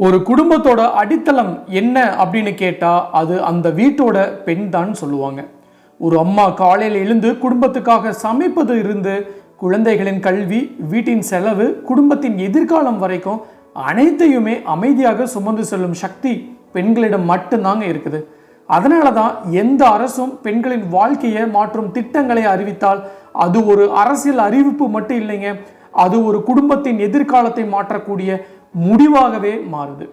ஒரு குடும்பத்தோட அடித்தளம் என்ன அப்படின்னு கேட்டா அது அந்த வீட்டோட பெண் தான் சொல்லுவாங்க. ஒரு அம்மா காலையில் எழுந்து குடும்பத்துக்காக சமைப்பது இருந்து குழந்தைகளின் கல்வி, வீட்டின் செலவு, குடும்பத்தின் எதிர்காலம் வரைக்கும் அனைத்தையுமே அமைதியாக சுமந்து செல்லும் சக்தி பெண்களிடம் மட்டும்தாங்க இருக்குது. அதனால தான் எந்த அரசும் பெண்களின் வாழ்க்கையை மாற்றும் திட்டங்களை அறிவித்தால் அது ஒரு அரசியல் அறிவிப்பு மட்டும் இல்லைங்க, அது ஒரு குடும்பத்தின் எதிர்காலத்தை மாற்றக்கூடிய முடிவாகவே மாறுது.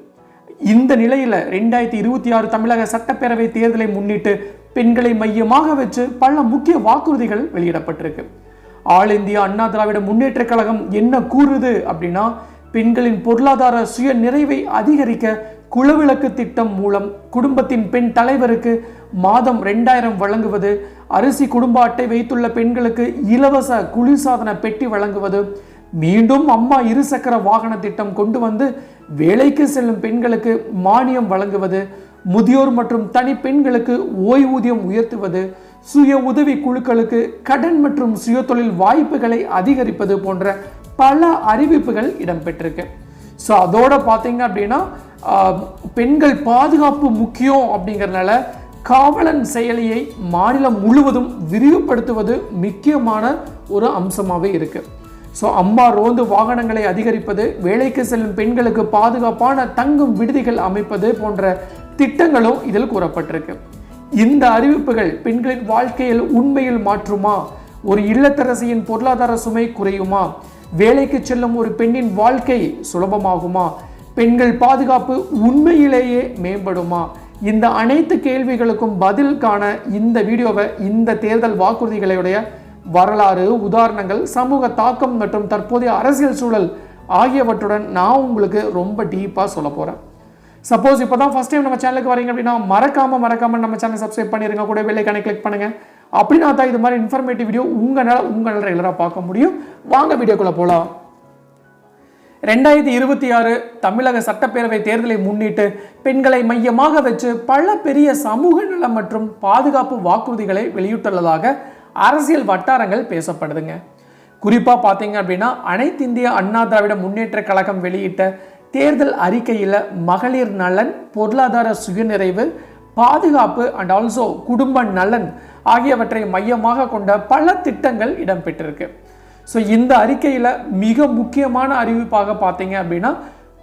இந்த நிலையில 2026 தமிழக சட்டப்பேரவை தேர்தலை முன்னிட்டு பெண்களை மையமாக வச்சு பல முக்கிய வாக்குறுதிகள் வெளியிடப்பட்டிருக்கு. ஆல் இந்தியா அண்ணா திராவிட முன்னேற்ற கழகம் என்ன கூறுது அப்படின்னா, பெண்களின் பொருளாதார சுய நிறைவை அதிகரிக்க குலவிளக்கு திட்டம் மூலம் குடும்பத்தின் பெண் தலைவருக்கு மாதம் 2000 வழங்குவது, அரிசி குடும்ப அட்டை வைத்துள்ள பெண்களுக்கு இலவச குளிர்சாதன பெட்டி வழங்குவது, மீண்டும் அம்மா இருசக்கர வாகன திட்டம் கொண்டு வந்து வேலைக்கு செல்லும் பெண்களுக்கு மானியம் வழங்குவது, முதியோர் மற்றும் தனி பெண்களுக்கு ஓய்வூதியம் உயர்த்துவது, சுய உதவி குழுக்களுக்கு கடன் மற்றும் சுய தொழில் வாய்ப்புகளை அதிகரிப்பது போன்ற பல அறிவிப்புகள் இடம்பெற்றிருக்கு. ஸோ அதோட பார்த்தீங்க அப்படின்னா பெண்கள் பாதுகாப்பு முக்கியம் அப்படிங்கிறதுனால காவலன் செயலியை மாநிலம் முழுவதும் விரிவுபடுத்துவது முக்கியமான ஒரு அம்சமாகவே இருக்கு. ஸோ அம்மா ரோந்து வாகனங்களை அதிகரிப்பது, வேலைக்கு செல்லும் பெண்களுக்கு பாதுகாப்பான தங்கும் விடுதிகள் அமைப்பது போன்ற திட்டங்களும் இதில் கூறப்பட்டிருக்கு. இந்த அறிவிப்புகள் பெண்களின் வாழ்க்கையில் உண்மையில் மாற்றுமா? ஒரு இல்லத்தரசியின் பொருளாதார சுமை குறையுமா? வேலைக்கு செல்லும் ஒரு பெண்ணின் வாழ்க்கை சுலபமாகுமா? பெண்கள் பாதுகாப்பு உண்மையிலேயே மேம்படுமா? இந்த அனைத்து கேள்விகளுக்கும் பதில் காண இந்த வீடியோவை இந்த தேர்தல் வாக்குறுதிகளுடைய வரலாறு, உதாரணங்கள், சமூக தாக்கம் மற்றும் தற்போதைய அரசியல் சூழல் ஆகியவற்றுடன் நான் உங்களுக்கு ரொம்ப டீப்பாக சொல்ல போகிறேன். சப்போஸ் இப்போ தான் ஃபஸ்ட் டைம் நம்ம சேனலுக்கு வரீங்க அப்படின்னா மறக்காம நம்ம சேனல் சப்ஸ்கிரைப் பண்ணிடுங்க, கூட பெல் ஐகானை கிளிக் பண்ணுங்கள். அப்படின்னா தான் இது மாதிரி இன்ஃபர்மேட்டிவ் வீடியோ உங்களால் ரெகுலராக பார்க்க முடியும். வாங்க வீடியோக்குள்ளே போகலாம். 2026 தமிழக சட்டப்பேரவை தேர்தலை முன்னிட்டு பெண்களை மையமாக வச்சு பல பெரிய சமூக நலம் மற்றும் பாதுகாப்பு வாக்குறுதிகளை வெளியிட்டுள்ளதாக அரசியல் வட்டாரங்கள் பேசப்படுதுங்க. குறிப்பாக பார்த்தீங்க அப்படின்னா அனைத்து இந்திய அண்ணா திராவிட முன்னேற்ற கழகம் வெளியிட்ட தேர்தல் அறிக்கையில் மகளிர் நலன், பொருளாதார சுயநிறைவு, பாதுகாப்பு அண்ட் ஆல்சோ குடும்ப நலன் ஆகியவற்றை மையமாக கொண்ட பல திட்டங்கள் இடம்பெற்றிருக்கு. ஸோ இந்த அறிக்கையில் மிக முக்கியமான அறிவிப்பாக பார்த்தீங்க அப்படின்னா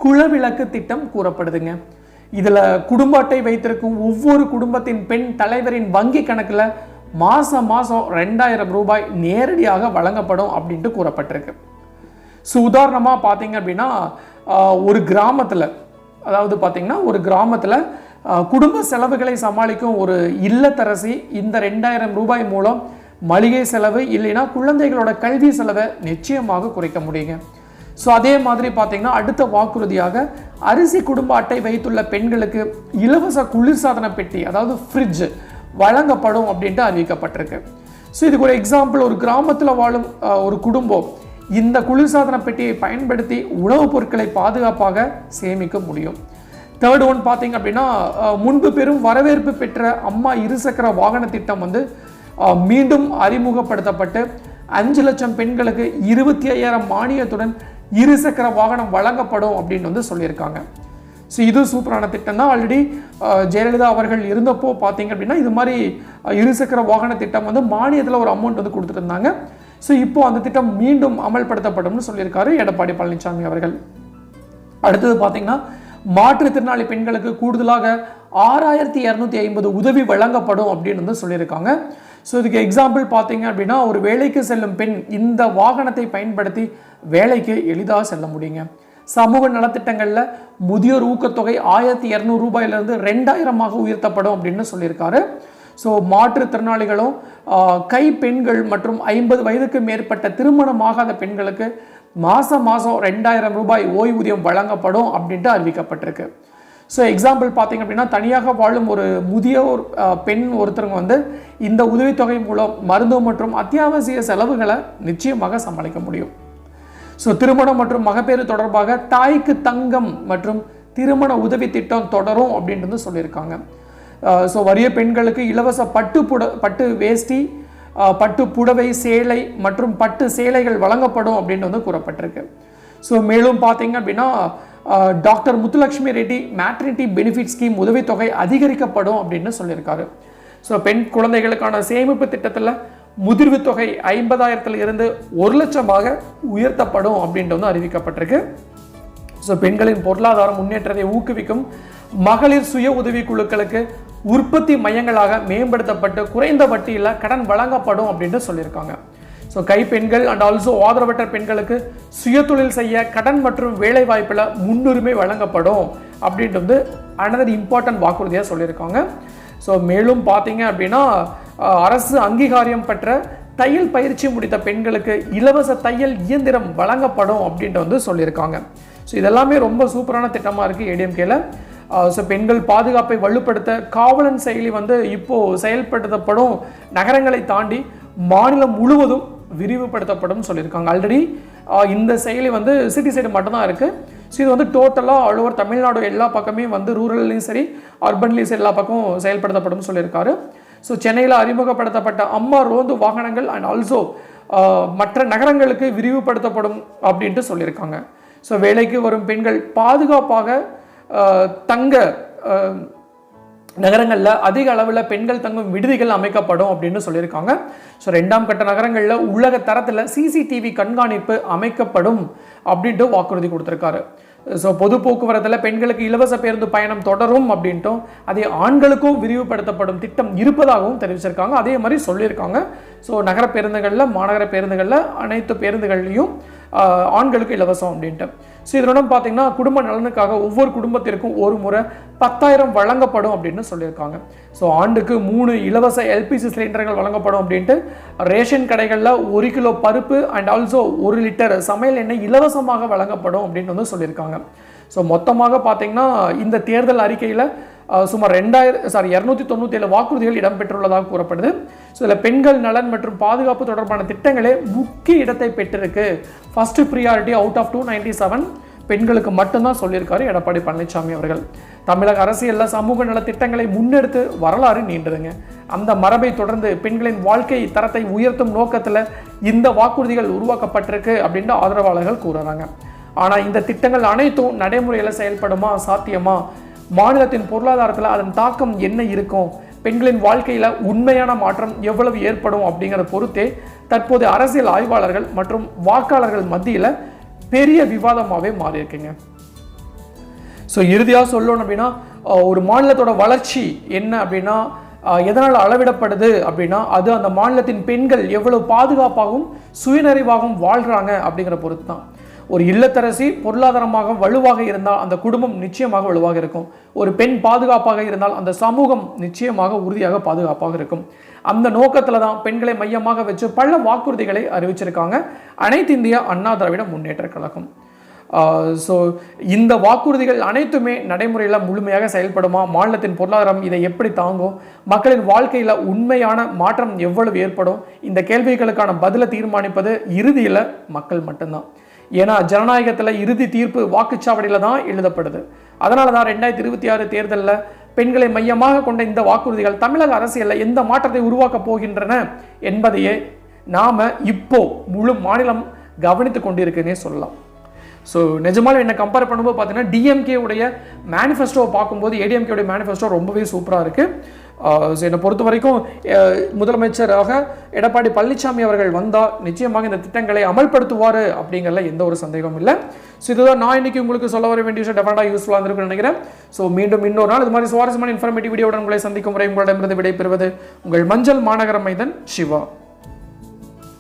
குலவிளக்கு திட்டம் கூறப்படுதுங்க. இதில் குடும்ப அட்டை வைத்திருக்கும் ஒவ்வொரு குடும்பத்தின் பெண் தலைவரின் வங்கி கணக்கில் மாதம் 2000 ரூபாய் நேரடியாக வழங்கப்படும் அப்படின்ட்டு கூறப்பட்டிருக்கு. ஸோ உதாரணமாக பார்த்தீங்க அப்படின்னா ஒரு கிராமத்தில், அதாவது பார்த்தீங்கன்னா ஒரு கிராமத்தில் குடும்ப செலவுகளை சமாளிக்கும் ஒரு இல்லத்தரசி இந்த 2000 ரூபாய் மூலம் மளிகை செலவு இல்லைன்னா குழந்தைகளோட கல்வி செலவை நிச்சயமாக குறைக்க முடியுங்க. ஸோ அதே மாதிரி பார்த்தீங்கன்னா அடுத்த வாக்குறுதியாக அரிசி குடும்ப அட்டை வைத்துள்ள பெண்களுக்கு இலவச குளிர்சாதன பெட்டி, அதாவது ஃப்ரிட்ஜ் வழங்கப்படும் அப்படின்ட்டு அறிவிக்கப்பட்டிருக்கு. ஸோ இதுக்கு ஒரு எக்ஸாம்பிள், ஒரு கிராமத்தில் வாழும் ஒரு குடும்பம் இந்த குளிர்சாதன பெட்டியை பயன்படுத்தி உணவுப் பொருட்களை பாதுகாப்பாக சேமிக்க முடியும். தேர்ட் ஒன் பார்த்தீங்க அப்படின்னா முன்பு பெரும் வரவேற்பு பெற்ற அம்மா இருசக்கர வாகன திட்டம் மீண்டும் அறிமுகப்படுத்தப்பட்டு 5 லட்சம் பெண்களுக்கு 25,000 மானியத்துடன் இருசக்கர வாகனம் வழங்கப்படும் அப்படின்னு சொல்லியிருக்காங்க. ஸோ இது சூப்பரான திட்டம் தான். ஆல்ரெடி ஜெயலலிதா அவர்கள் இருந்தப்போ பார்த்தீங்க அப்படின்னா இது மாதிரி இருசக்கர வாகன திட்டம் மானியத்தில் ஒரு அமௌண்ட் கொடுத்துட்டு இருந்தாங்க. ஸோ இப்போ அந்த திட்டம் மீண்டும் அமல்படுத்தப்படும்னு சொல்லியிருக்காரு எடப்பாடி பழனிசாமி அவர்கள். அடுத்தது பார்த்தீங்கன்னா மாற்றுத்திறனாளி பெண்களுக்கு கூடுதலாக 6250 உதவி வழங்கப்படும் அப்படின்னு சொல்லியிருக்காங்க. ஸோ இதுக்கு எக்ஸாம்பிள் பார்த்தீங்க அப்படின்னா ஒரு வேலைக்கு செல்லும் பெண் இந்த வாகனத்தை பயன்படுத்தி வேலைக்கு எளிதாக செல்ல முடியுங்க. சமூக நலத்திட்டங்களில் முதியோர் ஊக்கத்தொகை 1200 ரூபாயிலிருந்து 2000 உயர்த்தப்படும் அப்படின்னு சொல்லியிருக்காரு. ஸோ மாற்றுத்திறனாளிகளும் கை பெண்கள் மற்றும் 50 வயதுக்கு மேற்பட்ட திருமணமாகாத பெண்களுக்கு மாதம் 2000 ரூபாய் ஓய்வூதியம் வழங்கப்படும் அப்படின்ட்டு அறிவிக்கப்பட்டிருக்கு. ஸோ எக்ஸாம்பிள் பார்த்தீங்க அப்படின்னா தனியாக வாழும் ஒரு முதியோர் பெண் ஒருத்தருங்க இந்த உதவித்தொகை மூலம் மருத்துவ மற்றும் அத்தியாவசிய செலவுகளை நிச்சயமாக சமாளிக்க முடியும். ஸோ திருமணம் மற்றும் மகப்பேறு தொடர்பாக தாய்க்கு தங்கம் மற்றும் திருமண உதவி திட்டம் தொடரும் அப்படின்ட்டு சொல்லியிருக்காங்க. ஸோ வறிய பெண்களுக்கு இலவச பட்டு வேஷ்டி, பட்டு புடவை, சேலை மற்றும் பட்டு சேலைகள் வழங்கப்படும் அப்படின்னு கூறப்பட்டிருக்கு. ஸோ மேலும் பார்த்தீங்க அப்படின்னா doctor Muthulakshmi Reddy maternity benefit scheme உதவித்தொகை அதிகரிக்கப்படும் அப்படின்னு சொல்லியிருக்காரு. ஸோ பெண் குழந்தைகளுக்கான சேமிப்பு திட்டத்தில் முதிர்வு தொகை 50,000 இருந்து 1,00,000 உயர்த்தப்படும் அப்படின்ட்டு வந்து அறிவிக்கப்பட்டிருக்கு. ஸோ பெண்களின் பொருளாதார முன்னேற்றத்தை ஊக்குவிக்கும் மகளிர் சுய உதவி குழுக்களுக்கு உற்பத்தி மையங்களாக மேம்படுத்தப்பட்டு குறைந்த வட்டியில் கடன் வழங்கப்படும் அப்படின்ட்டு சொல்லியிருக்காங்க. ஸோ கைப்பெண்கள் அண்ட் ஆல்சோ ஆதரவற்ற பெண்களுக்கு சுயதொழில் செய்ய கடன் மற்றும் வேலை வாய்ப்பில் முன்னுரிமை வழங்கப்படும் அப்படின்ட்டு வந்து அனதர் இம்பார்ட்டன்ட் வாக்குறுதியாக சொல்லியிருக்காங்க. ஸோ மேலும் பார்த்தீங்க அப்படின்னா அரசு அங்கீகாரம் பெற்ற தையல் பயிற்சி முடித்த பெண்களுக்கு இலவச தையல் இயந்திரம் வழங்கப்படும் அப்படின்ட்டு வந்து சொல்லியிருக்காங்க. ஸோ இதெல்லாமே ரொம்ப சூப்பரான திட்டமாக இருக்குது ஏடிஎம்கேல. ஸோ பெண்கள் பாதுகாப்பை வலுப்படுத்த காவலன் செயலி வந்து இப்போது செயல்படுத்தப்படும், நகரங்களை தாண்டி மாநிலம் முழுவதும் விரிவுபடுத்தப்படும் சொல்லியிருக்காங்க. ஆல்ரெடி இந்த செயலி வந்து சிட்டி சைடு மட்டும்தான் இருக்குது. ஸோ இது வந்து டோட்டலாக ஆல் ஓவர் தமிழ்நாடு எல்லா பக்கமே வந்து ரூரல்லையும் சரி அர்பன்லையும் சரி எல்லா பக்கமும் செயல்படுத்தப்படும் சொல்லியிருக்காரு. ஸோ சென்னையில் அறிமுகப்படுத்தப்பட்ட அம்மா ரோந்து வாகனங்கள் அண்ட் ஆல்சோ மற்ற நகரங்களுக்கு விரிவுபடுத்தப்படும் அப்படின்ட்டு சொல்லியிருக்காங்க. ஸோ வேலைக்கு வரும் பெண்கள் பாதுகாப்பாக தங்க நகரங்களில் அதிக அளவில் பெண்கள் தங்கும் விடுதிகள் அமைக்கப்படும் அப்படின்னு சொல்லியிருக்காங்க. ஸோ 2ஆம் கட்ட நகரங்களில் உலக தரத்தில் சிசிடிவி கண்காணிப்பு அமைக்கப்படும் அப்படின்ட்டு வாக்குறுதி கொடுத்துருக்காரு. ஸோ பொது போக்குவரத்தில் பெண்களுக்கு இலவச பேருந்து பயணம் தொடரும் அப்படின்ட்டும் அதே ஆண்களுக்கும் விரிவுபடுத்தப்படும் திட்டம் இருப்பதாகவும் தெரிவிச்சிருக்காங்க. அதே மாதிரி சொல்லியிருக்காங்க. ஸோ நகர பேருந்துகளில் மாநகர பேருந்துகளில் அனைத்து பேருந்துகள்லையும் ஆண்களுக்கு இலவசம் அப்படின்ட்டு. ஸோ இதனுடன் பார்த்தீங்கன்னா குடும்ப நலனுக்காக ஒவ்வொரு குடும்பத்திற்கும் ஒரு முறை 10,000 வழங்கப்படும் அப்படின்னு சொல்லியிருக்காங்க. ஸோ ஆண்டுக்கு 3 இலவச எல்பிஜி சிலிண்டர்கள் வழங்கப்படும் அப்படின்ட்டு ரேஷன் கடைகளில் 1 கிலோ பருப்பு அண்ட் ஆல்சோ 1 லிட்டர் சமையல் எண்ணெய் இலவசமாக வழங்கப்படும் அப்படின்னு வந்து சொல்லியிருக்காங்க. ஸோ மொத்தமாக பார்த்தீங்கன்னா இந்த தேர்தல் அறிக்கையில் சுமார் 297 வாக்குறுதிகள் இடம்பெற்றுள்ளதாக கூறப்படுது. ஸோ இதில் பெண்கள் நலன் மற்றும் பாதுகாப்பு தொடர்பான திட்டங்களே முக்கிய இடத்தை பெற்றிருக்கு. ஃபர்ஸ்ட் ப்ரியாரிட்டி அவுட் ஆஃப் 297 பெண்களுக்கு மட்டும்தான் சொல்லியிருக்காரு எடப்பாடி பழனிசாமி அவர்கள். தமிழக அரசியலில் சமூக நல திட்டங்களை முன்னெடுத்து வரலாறு நீண்டதுங்க. அந்த மரபை தொடர்ந்து பெண்களின் வாழ்க்கை தரத்தை உயர்த்தும் நோக்கத்தில் இந்த வாக்குறுதிகள் உருவாக்கப்பட்டிருக்கு அப்படின்ட்டு ஆதரவாளர்கள் கூறுறாங்க. ஆனால் இந்த திட்டங்கள் அனைத்தும் நடைமுறையில் செயல்படுமா, சாத்தியமா, மாநிலத்தின் பொருளாதாரத்தில் அதன் தாக்கம் என்ன இருக்கும், பெண்களின் வாழ்க்கையில் உண்மையான மாற்றம் எவ்வளவு ஏற்படும் அப்படிங்கிற பொறுத்தே தற்போது அரசியல் ஆய்வாளர்கள் மற்றும் வாக்காளர்கள் மத்தியில் பெரிய விவாதமாகவே மாறி இருக்குங்க. ஸோ இறுதியாக சொல்லணும் அப்படின்னா ஒரு மாநிலத்தோட வளர்ச்சி என்ன அப்படின்னா எதனால் அளவிடப்படுது அப்படின்னா அது அந்த மாநிலத்தின் பெண்கள் எவ்வளவு பாதுகாப்பாகவும் சுயநிறைவாகவும் வாழ்கிறாங்க அப்படிங்கிற பொறுத்து தான். ஒரு இல்லத்தரசி பொருளாதாரமாக வலுவாக இருந்தால் அந்த குடும்பம் நிச்சயமாக வலுவாக இருக்கும். ஒரு பெண் பாதுகாப்பாக இருந்தால் அந்த சமூகம் நிச்சயமாக உறுதியாக பாதுகாப்பாக இருக்கும். அந்த நோக்கத்தில் தான் பெண்களை மையமாக வச்சு பல வாக்குறுதிகளை அறிவிச்சிருக்காங்க அனைத்து இந்திய அண்ணா திராவிட முன்னேற்ற கழகம். ஸோ இந்த வாக்குறுதிகள் அனைத்துமே நடைமுறையில் முழுமையாக செயல்படுமா, மாநிலத்தின் பொருளாதாரம் இதை எப்படி தாங்கும், மக்களின் வாழ்க்கையில் உண்மையான மாற்றம் எவ்வளவு ஏற்படும், இந்த கேள்விகளுக்கான பதிலை தீர்மானிப்பது இறுதியில் மக்கள் மட்டும்தான். ஏன்னா ஜனநாயகத்தில் இறுதி தீர்ப்பு வாக்குச்சாவடியில் தான் எழுதப்படுது. அதனால தான் 2026 தேர்தலில் பெண்களை மையமாக கொண்ட இந்த வாக்குறுதிகள் தமிழக அரசியலில் எந்த மாற்றத்தை உருவாக்கப் போகின்றன என்பதையே நாம் இப்போ முழு மாநிலம் கவனித்து கொண்டிருக்குன்னே சொல்லலாம். ஸோ நிஜமாக என்னை கம்பேர் பண்ணும்போது பார்த்தீங்கன்னா டிஎம்கே உடைய மேனிஃபெஸ்டோவை பார்க்கும்போது ஏடிஎம்கேடைய மேனிஃபெஸ்டோ ரொம்பவே சூப்பராக இருக்குது. ஸோ என்னை பொறுத்த வரைக்கும் முதலமைச்சராக எடப்பாடி பழனிசாமி அவர்கள் வந்தால் நிச்சயமாக இந்த திட்டங்களை அமல்படுத்துவார் அப்படிங்கிறதுல எந்த ஒரு சந்தேகமும் இல்லை. ஸோ இதுதான் நான் இன்னைக்கு உங்களுக்கு சொல்ல வர வேண்டிய விஷயம். டெஃபினட்டாக யூஸ்ஃபுல்லாக இருந்திருக்குன்னு நினைக்கிறேன். ஸோ மீண்டும் இன்னொரு நாள் இது மாதிரி சுவாரஸ்யமான இன்ஃபர்மேட்டிவ் வீடியோவுடன் உங்களை சந்திக்கும் முறை உங்களிடமிருந்து விடைபெறுவது உங்கள் மஞ்சள் மாநகர மைதன் சிவா.